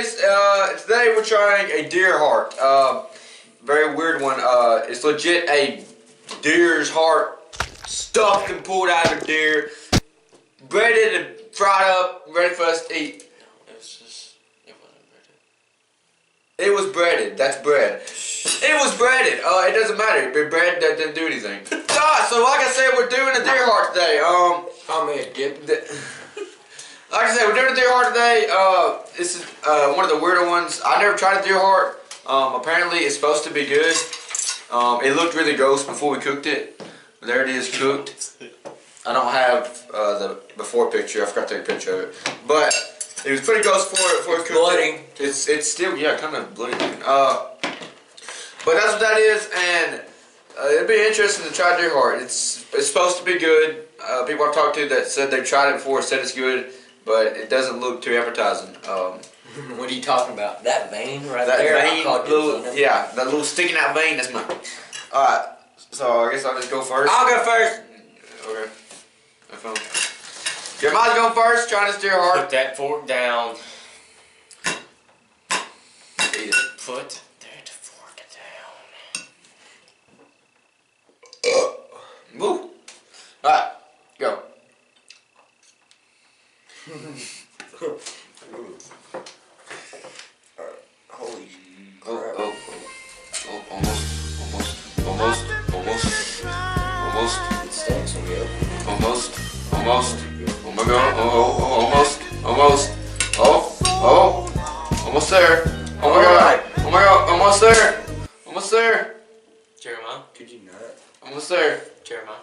Thursdays. Today we're trying a deer heart. Very weird one. It's legit a deer's heart, stuffed and pulled out of a deer, breaded and fried up, ready for us to eat. It wasn't breaded. It was breaded. That's bread. It was breaded. It doesn't matter. Bread doesn't do anything. So like I said, we're doing a deer heart today. I made a dip. Like I said, we're doing a deer heart today. This is one of the weirder ones. I never tried a deer heart. Apparently, it's supposed to be good. It looked really gross before we cooked it. There it is, cooked. I don't have the before picture. I forgot to take a picture of it. But it was pretty gross before it cooked. Bloody. It's still, yeah, kind of bloody. But that's what that is, and it'd be interesting to try deer heart. It's supposed to be good. People I've talked to that said they've tried it before said it's good, but it doesn't look too appetizing. What are you talking about? That vein right That there? vein, yeah, that little sticking out vein. That's mine. All right, so I guess I'll just go first. I'll go first. Okay. My phone. Jeremiah's going first. Trying this deer heart. Put that fork down. Eat it. Put that fork down. Woo. Alright, go. Holy Almost. It stinks from you. Almost. Oh my god. Almost. Almost there. Oh my god. Almost there. Jeremiah. Could you not? Almost there. Jeremiah.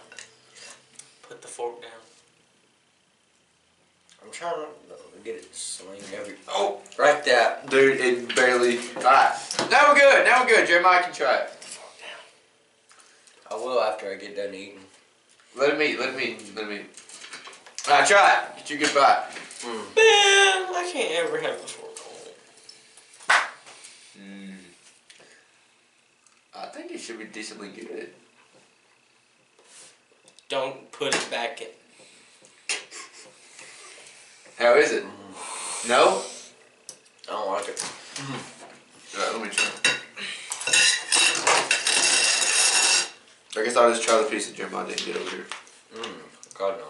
Put the fork down. I'm trying to get it swing every. Oh, Right there. dude, it barely. Alright. Now we're good. Jeremiah can try it. I will after I get done eating. Let him eat. Alright, try it. Get you a good bite. Man, I can't ever have the fork on. I think it should be decently good. Don't put it back in. How is it? No? I don't like it. Alright, let me try. I guess I'll just try the piece that Jeremiah didn't get over here. God no.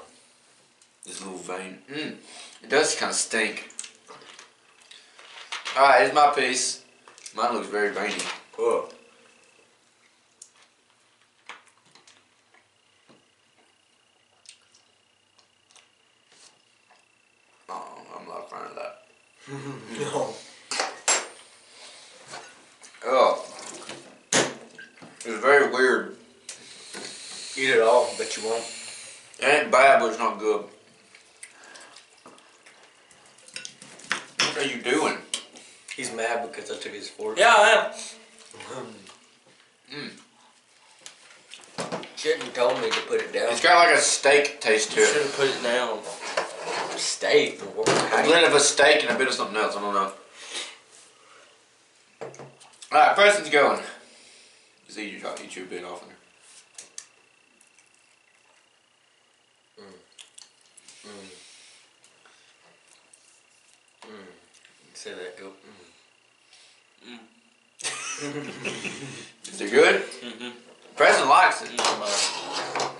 This little vein. It does kind of stink. Alright, here's my piece. Mine looks very veiny. Cool. Oh, I'm not a fan of that. No. Oh. It's very weird. Eat it all, but you won't. It ain't bad, but it's not good. What are you doing? He's mad because I took his fork. Yeah, I am. Shouldn't have told me to put it down. It's got like a steak taste to Should it. have put it down. Steak. A blend of a steak and a bit of something else. I don't know. Alright, Preston's going. Just eat your bit off there. Say that, go. Is it good? Preston likes it. Not mine.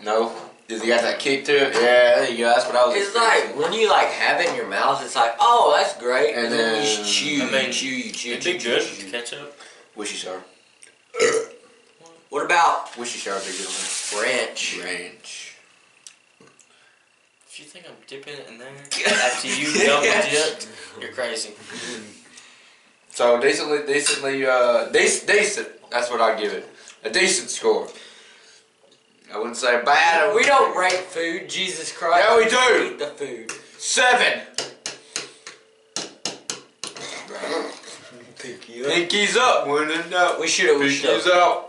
No? Does he got that kick to it? Yeah, there you go. That's what I was It's like, when you like have it in your mouth, it's like, oh, that's great. And And then you then- just chew, I mean, you chew. It'd be good. Ketchup. Wishy sour. What about Wishy sour would be good on French? there. Ranch. If you think I'm dipping it in there after you double dipped, you're crazy. So decent. That's what I give it. A decent score. I wouldn't say bad. We don't rate food, Jesus Christ. Yeah, we do. Eat the food. 7. Pinky Pinkies up. When in doubt. We should have. Pinkies out.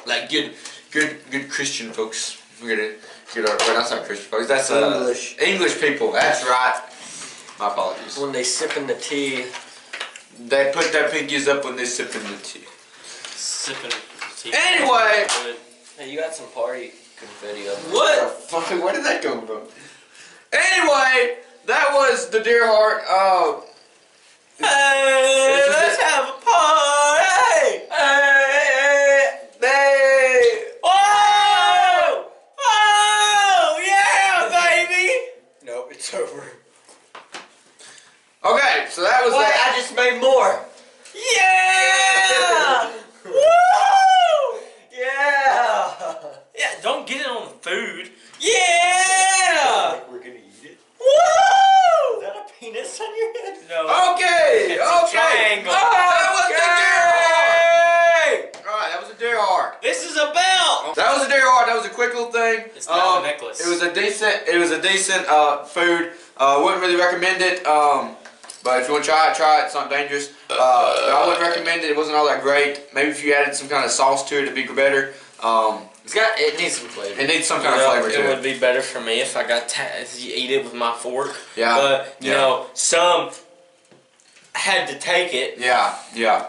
Like good Christian folks. We're gonna get our. Well, that's not Christian folks. That's English. English people. That's right. My apologies. When they sip in the tea. They put their pinkies up when they sip in the tea. Sipping tea. Anyway. Hey, you got some party confetti up there. What? Where did that come from? Anyway, that was the deer heart. Hey, let's have a party! Hey! Whoa! Oh, yeah, baby! Nope, it's over. Okay, so that was Wait, that. I just made more. Yeah! Woo! Yeah. Yeah, don't get it on the food. Yeah! We're gonna eat it. Woo! Is that a penis on your head? No. Okay, It's a okay. triangle. That was the deer heart. Hey! All right, that was a deer heart. This is a belt! That was a deer heart. That was a quick little thing. It's not a necklace. It was a decent food. Wouldn't really recommend it. But if you want to try it. It's not dangerous. I wouldn't recommend it. It wasn't all that great. Maybe if you added some kind of sauce to it, it'd be better. It needs some flavor. It needs some kind of flavor It to would it. be better for me if I got to eat it with my fork. Yeah. But, you know, some had to take it. Yeah. Yeah.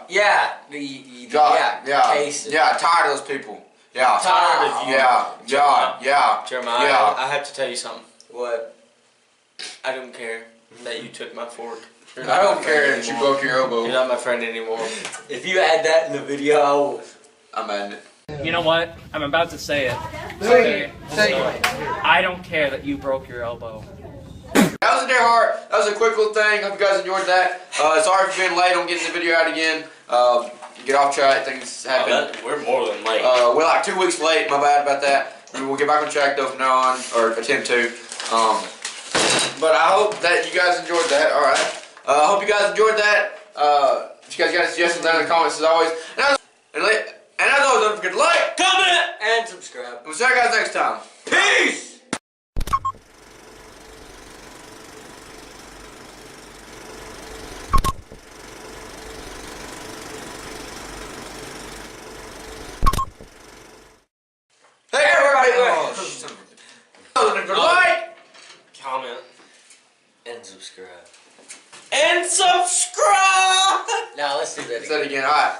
Taste it. Tired of those people. Yeah. Tired of you. Yeah. Jeremiah, Yeah. I have to tell you something. What? I don't care that you took my fork. You're I not don't my friend care that you anymore. broke your elbow. You're not my friend anymore. If you add that in the video, I will. I'm adding it. You know what? I'm about to say it. Say it. I don't care that you broke your elbow. That was a deer heart. That was a quick little thing. Hope you guys enjoyed that. Sorry for being late on getting the video out again. Get off track. Things happen. We're more than late. We're like 2 weeks late. My bad about that. We will get back on track though from now on, or attempt to. But I hope that you guys enjoyed that. All right. I hope you guys enjoyed that. If you guys got any suggestions down in the comments as always. And as always, don't forget to like, Comment! And subscribe. and we'll see you guys next time. Peace! Hey everybody! Don't forget to like. Comment. And subscribe. And subscribe! Now let's do that Say again. it again. All right.